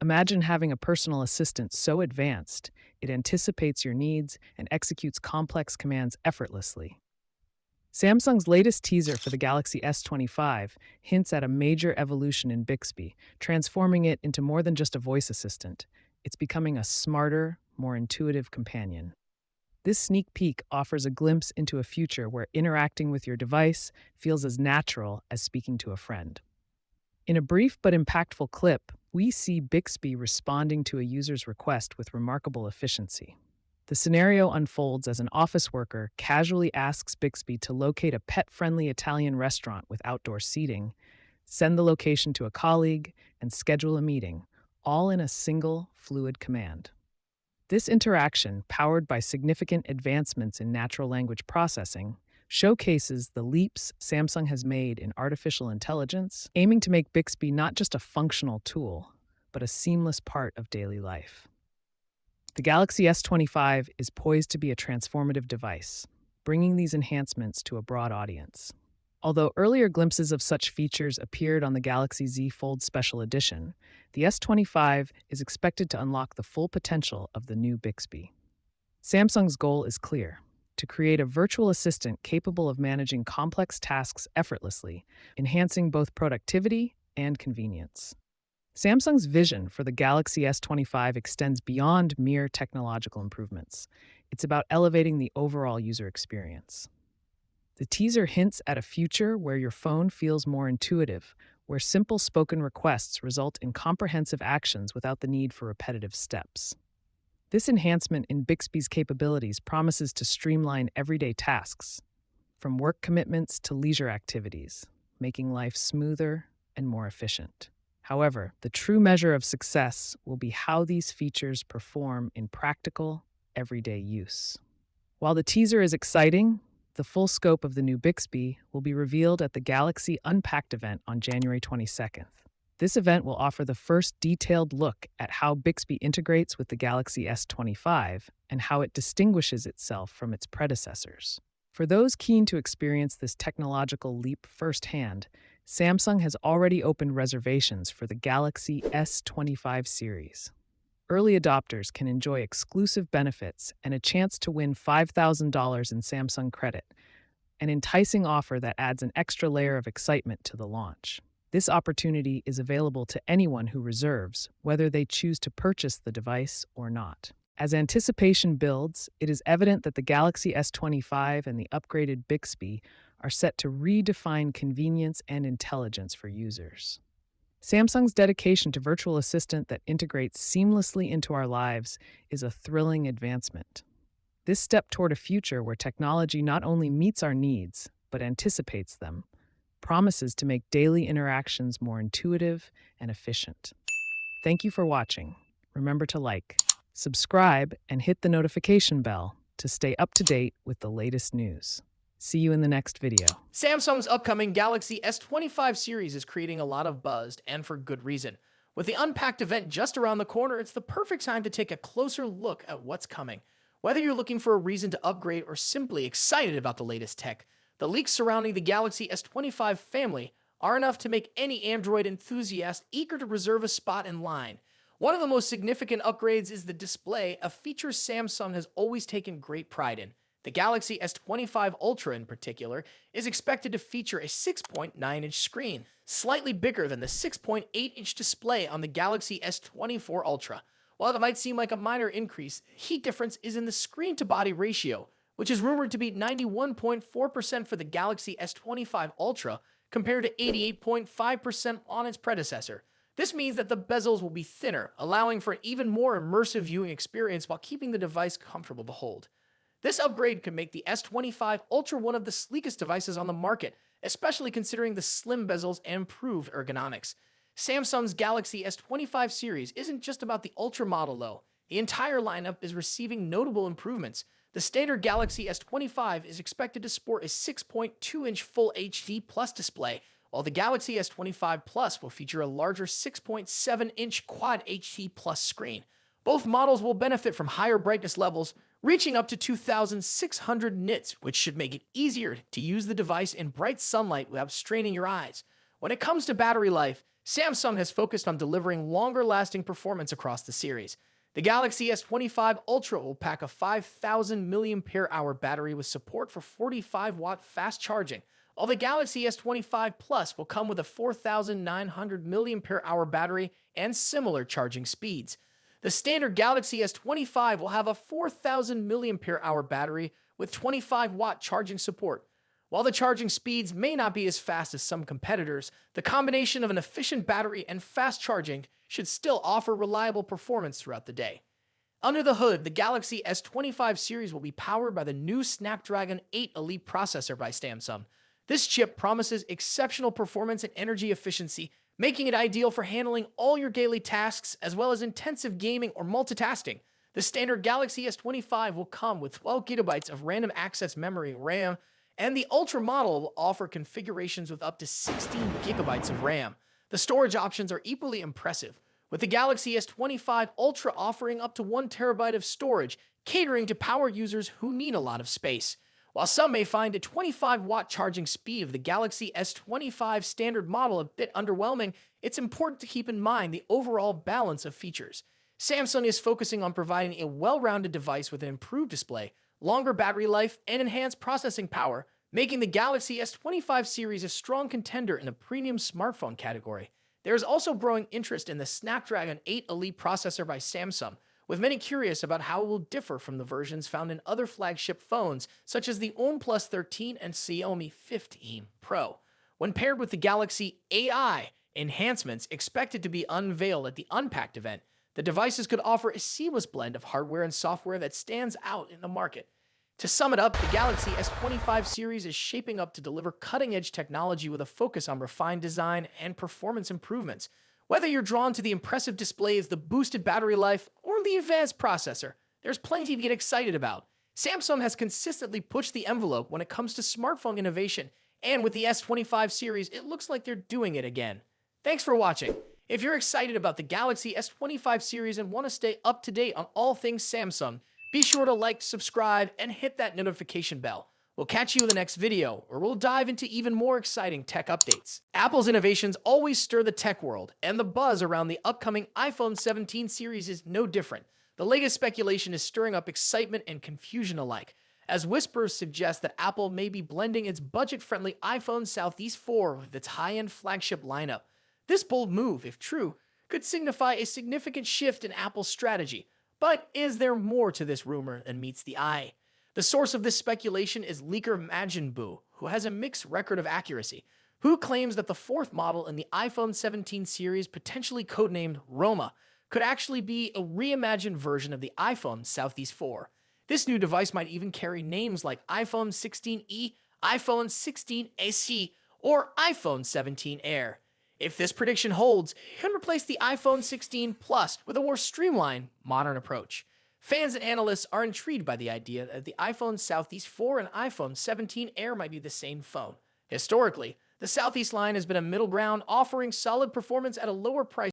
Imagine having a personal assistant so advanced, it anticipates your needs and executes complex commands effortlessly. Samsung's latest teaser for the Galaxy S25 hints at a major evolution in Bixby, transforming it into more than just a voice assistant. It's becoming a smarter, more intuitive companion. This sneak peek offers a glimpse into a future where interacting with your device feels as natural as speaking to a friend. In a brief but impactful clip, we see Bixby responding to a user's request with remarkable efficiency. The scenario unfolds as an office worker casually asks Bixby to locate a pet friendly Italian restaurant with outdoor seating, send the location to a colleague, and schedule a meeting, all in a single, fluid command. This interaction, powered by significant advancements in natural language processing, showcases the leaps Samsung has made in artificial intelligence, aiming to make Bixby not just a functional tool, but a seamless part of daily life. The Galaxy S25 is poised to be a transformative device, bringing these enhancements to a broad audience. Although earlier glimpses of such features appeared on the Galaxy Z Fold Special Edition, the S25 is expected to unlock the full potential of the new Bixby. Samsung's goal is clear: to create a virtual assistant capable of managing complex tasks effortlessly, enhancing both productivity and convenience. Samsung's vision for the Galaxy S25 extends beyond mere technological improvements. It's about elevating the overall user experience. The teaser hints at a future where your phone feels more intuitive, where simple spoken requests result in comprehensive actions without the need for repetitive steps. This enhancement in Bixby's capabilities promises to streamline everyday tasks, from work commitments to leisure activities, making life smoother and more efficient. However, the true measure of success will be how these features perform in practical, everyday use. While the teaser is exciting, the full scope of the new Bixby will be revealed at the Galaxy Unpacked event on January 22nd. This event will offer the first detailed look at how Bixby integrates with the Galaxy S25 and how it distinguishes itself from its predecessors. For those keen to experience this technological leap firsthand, Samsung has already opened reservations for the Galaxy S25 series. Early adopters can enjoy exclusive benefits and a chance to win $5,000 in Samsung credit, an enticing offer that adds an extra layer of excitement to the launch. This opportunity is available to anyone who reserves, whether they choose to purchase the device or not. As anticipation builds, it is evident that the Galaxy S25 and the upgraded Bixby are set to redefine convenience and intelligence for users. Samsung's dedication to virtual assistant that integrates seamlessly into our lives is a thrilling advancement. This step toward a future where technology not only meets our needs, but anticipates them, promises to make daily interactions more intuitive and efficient. Thank you for watching. Remember to like, subscribe, and hit the notification bell to stay up to date with the latest news. See you in the next video. Samsung's upcoming Galaxy S25 series is creating a lot of buzz, and for good reason. With the Unpacked event just around the corner, it's the perfect time to take a closer look at what's coming. Whether you're looking for a reason to upgrade or simply excited about the latest tech, the leaks surrounding the Galaxy S25 family are enough to make any Android enthusiast eager to reserve a spot in line. One of the most significant upgrades is the display, a feature Samsung has always taken great pride in. The Galaxy S25 Ultra, in particular, is expected to feature a 6.9-inch screen, slightly bigger than the 6.8-inch display on the Galaxy S24 Ultra. While it might seem like a minor increase, the key difference is in the screen-to-body ratio, which is rumored to be 91.4% for the Galaxy S25 Ultra compared to 88.5% on its predecessor. This means that the bezels will be thinner, allowing for an even more immersive viewing experience while keeping the device comfortable to hold. This upgrade could make the S25 Ultra one of the sleekest devices on the market, especially considering the slim bezels and improved ergonomics. Samsung's Galaxy S25 series isn't just about the Ultra model though. The entire lineup is receiving notable improvements. The standard Galaxy S25 is expected to sport a 6.2-inch Full HD Plus display, while the Galaxy S25 Plus will feature a larger 6.7-inch Quad HD Plus screen. Both models will benefit from higher brightness levels, reaching up to 2,600 nits, which should make it easier to use the device in bright sunlight without straining your eyes. When it comes to battery life, Samsung has focused on delivering longer-lasting performance across the series. The Galaxy S25 Ultra will pack a 5,000 mAh battery with support for 45-watt fast charging, while the Galaxy S25 Plus will come with a 4,900 mAh battery and similar charging speeds. The standard Galaxy S25 will have a 4,000 mAh battery with 25-watt charging support. While the charging speeds may not be as fast as some competitors, the combination of an efficient battery and fast charging should still offer reliable performance throughout the day. Under the hood, the Galaxy S25 series will be powered by the new Snapdragon 8 Elite processor by Samsung. This chip promises exceptional performance and energy efficiency, making it ideal for handling all your daily tasks as well as intensive gaming or multitasking. The standard Galaxy S25 will come with 12 gigabytes of random access memory RAM, and the Ultra model will offer configurations with up to 16 gigabytes of RAM. The storage options are equally impressive, with the Galaxy S25 Ultra offering up to 1 terabyte of storage, catering to power users who need a lot of space. While some may find a 25-watt charging speed of the Galaxy S25 standard model a bit underwhelming, it's important to keep in mind the overall balance of features. Samsung is focusing on providing a well-rounded device with an improved display, longer battery life, and enhanced processing power, making the Galaxy S25 series a strong contender in the premium smartphone category. There is also growing interest in the Snapdragon 8 Elite processor by Samsung, with many curious about how it will differ from the versions found in other flagship phones, such as the OnePlus 13 and Xiaomi 15 Pro. When paired with the Galaxy AI enhancements expected to be unveiled at the Unpacked event, the devices could offer a seamless blend of hardware and software that stands out in the market. To sum it up, the Galaxy S25 series is shaping up to deliver cutting-edge technology with a focus on refined design and performance improvements. Whether you're drawn to the impressive displays, the boosted battery life, or the advanced processor, there's plenty to get excited about. Samsung has consistently pushed the envelope when it comes to smartphone innovation, and with the S25 series, it looks like they're doing it again. Thanks for watching. If you're excited about the Galaxy S25 series and want to stay up to date on all things Samsung, be sure to like, subscribe, and hit that notification bell. We'll catch you in the next video, where we'll dive into even more exciting tech updates. Apple's innovations always stir the tech world, and the buzz around the upcoming iPhone 17 series is no different. The latest speculation is stirring up excitement and confusion alike, as whispers suggest that Apple may be blending its budget-friendly iPhone Southeast 4 with its high-end flagship lineup. This bold move, if true, could signify a significant shift in Apple's strategy. But is there more to this rumor than meets the eye? The source of this speculation is leaker Majinboo, who has a mixed record of accuracy, who claims that the fourth model in the iPhone 17 series, potentially codenamed Roma, could actually be a reimagined version of the iPhone Southeast 4. This new device might even carry names like iPhone 16e, iPhone 16 SE, or iPhone 17 Air. If this prediction holds, it can replace the iPhone 16 Plus with a more streamlined, modern approach. Fans and analysts are intrigued by the idea that the iPhone Southeast 4 and iPhone 17 Air might be the same phone. Historically, the Southeast line has been a middle ground, offering solid performance at a lower price